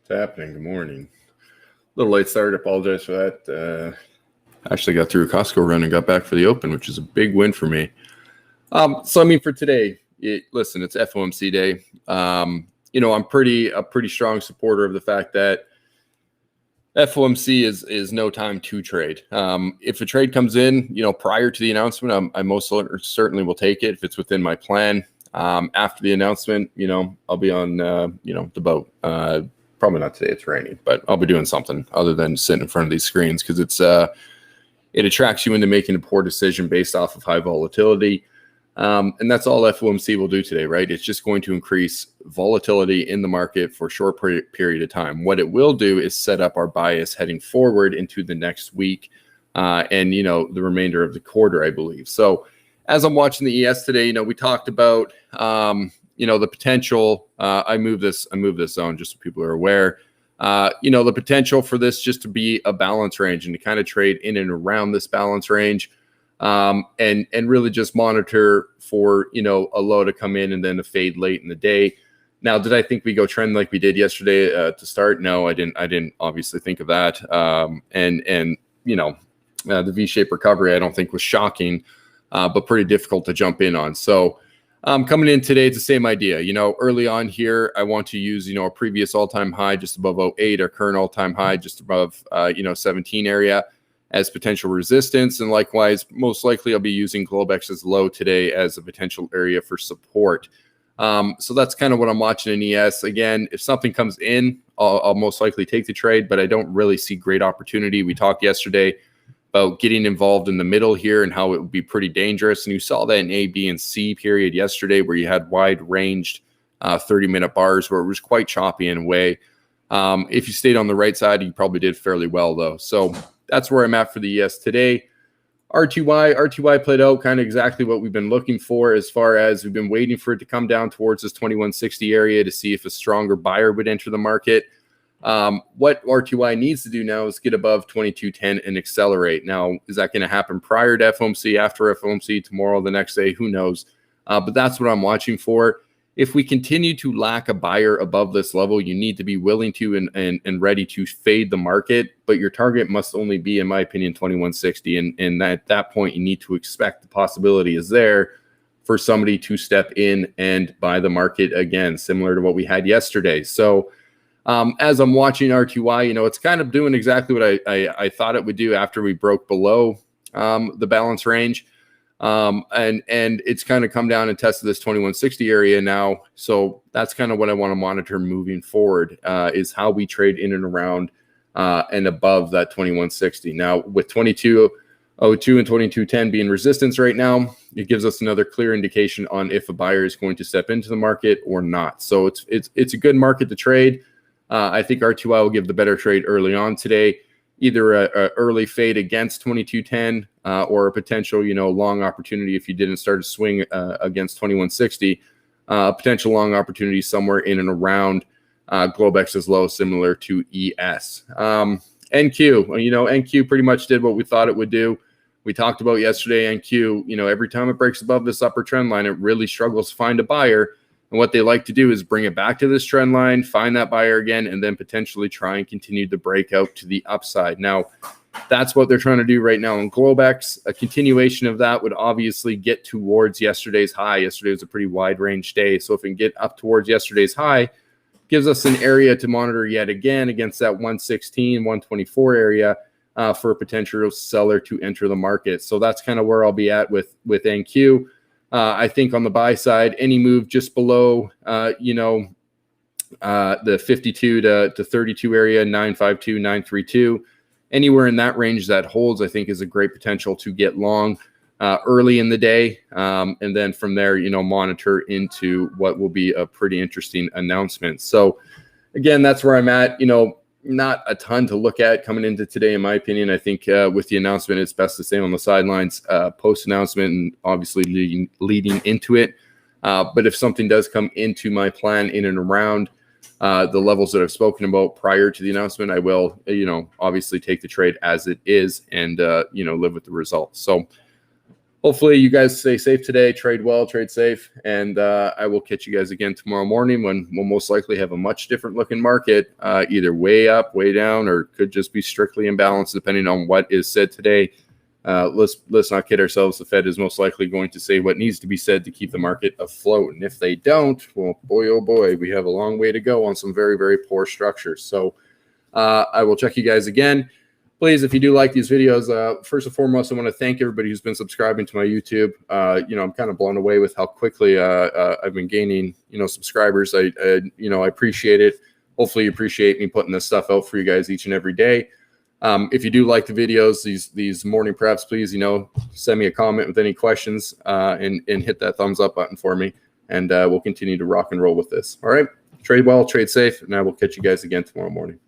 What's happening? Good morning. A little late start. Apologize for that. Actually got through a Costco run and got back for the open, which is a big win for me. For today, listen, it's FOMC day. I'm a pretty strong supporter of the fact that FOMC is no time to trade. If a trade comes in, prior to the announcement, I most certainly will take it if it's within my plan. After the announcement, I'll be on, the boat. Probably not today. It's raining, but I'll be doing something other than sitting in front of these screens because it attracts you into making a poor decision based off of high volatility. And that's all FOMC will do today, right? It's just going to increase volatility in the market for a short period of time. What it will do is set up our bias heading forward into the next week and the remainder of the quarter, I believe. So as I'm watching the ES today, we talked about the potential. I move this zone just so people are aware. The potential for this just to be a balance range and to kind of trade in and around this balance range. And really just monitor for, a low to come in and then a fade late in the day. Now, did I think we go trend like we did yesterday to start? No, I didn't obviously think of that. The V-shaped recovery, I don't think was shocking, but pretty difficult to jump in on. So coming in today, it's the same idea. Early on here, I want to use, a previous all-time high just above 08, our current all-time high just above, 17 area as potential resistance. And likewise, most likely I'll be using Globex's low today as a potential area for support. So that's kind of what I'm watching in ES. Again, if something comes in, I'll most likely take the trade, but I don't really see great opportunity. We talked yesterday about getting involved in the middle here and how it would be pretty dangerous. And you saw that in A, B, and C period yesterday where you had wide ranged 30-minute bars where it was quite choppy in a way. If you stayed on the right side, you probably did fairly well though. So that's where I'm at for the ES today. RTY played out kind of exactly what we've been looking for, as far as we've been waiting for it to come down towards this 2160 area to see if a stronger buyer would enter the market. What RTY needs to do now is get above 2210 and accelerate. Now, is that going to happen prior to FOMC, after FOMC, tomorrow, the next day? Who knows? But that's what I'm watching for. If we continue to lack a buyer above this level, you need to be willing to and ready to fade the market. But your target must only be, in my opinion, 2160. And at that point, you need to expect the possibility is there for somebody to step in and buy the market again, similar to what we had yesterday. So as I'm watching RTY, it's kind of doing exactly what I thought it would do after we broke below the balance range. And it's kind of come down and tested this 2160 area now. So that's kind of what I want to monitor moving forward, is how we trade in and around and above that 2160. Now, with 2202 and 2210 being resistance right now, it gives us another clear indication on if a buyer is going to step into the market or not. So it's a good market to trade. I think RTY will give the better trade early on today, either a early fade against 2210 or a potential, long opportunity if you didn't start to swing against 2160, potential long opportunity somewhere in and around Globex's low, similar to ES. NQ, NQ pretty much did what we thought it would do. We talked about yesterday, NQ, every time it breaks above this upper trend line, it really struggles to find a buyer. And what they like to do is bring it back to this trend line, find that buyer again, and then potentially try and continue the breakout to the upside. Now, that's what they're trying to do right now in Globex. A continuation of that would obviously get towards yesterday's high. Yesterday was a pretty wide range day. So if we can get up towards yesterday's high, gives us an area to monitor yet again against that 116, 124 area for a potential seller to enter the market. So that's kind of where I'll be at with NQ. I think on the buy side, any move just below, the 52 to 32 area, 952, 932, anywhere in that range that holds, I think is a great potential to get long early in the day. And then from there, monitor into what will be a pretty interesting announcement. So again, that's where I'm at. Not a ton to look at coming into today, in my opinion. I think with the announcement, it's best to stay on the sidelines post-announcement and obviously leading into it. But if something does come into my plan in and around the levels that I've spoken about prior to the announcement, I will, obviously take the trade as it is and, live with the results. So hopefully you guys stay safe today, trade well, trade safe, and I will catch you guys again tomorrow morning when we'll most likely have a much different looking market, either way up, way down, or could just be strictly imbalanced depending on what is said today. Let's not kid ourselves. The Fed is most likely going to say what needs to be said to keep the market afloat, and if they don't, well, boy, oh boy, we have a long way to go on some very, very poor structures. So I will check you guys again. Please, if you do like these videos, first and foremost, I want to thank everybody who's been subscribing to my YouTube. I'm kind of blown away with how quickly I've been gaining, subscribers. I appreciate it. Hopefully you appreciate me putting this stuff out for you guys each and every day. If you do like the videos, these morning preps, please, send me a comment with any questions and hit that thumbs up button for me. And we'll continue to rock and roll with this. All right. Trade well, trade safe, and I will catch you guys again tomorrow morning.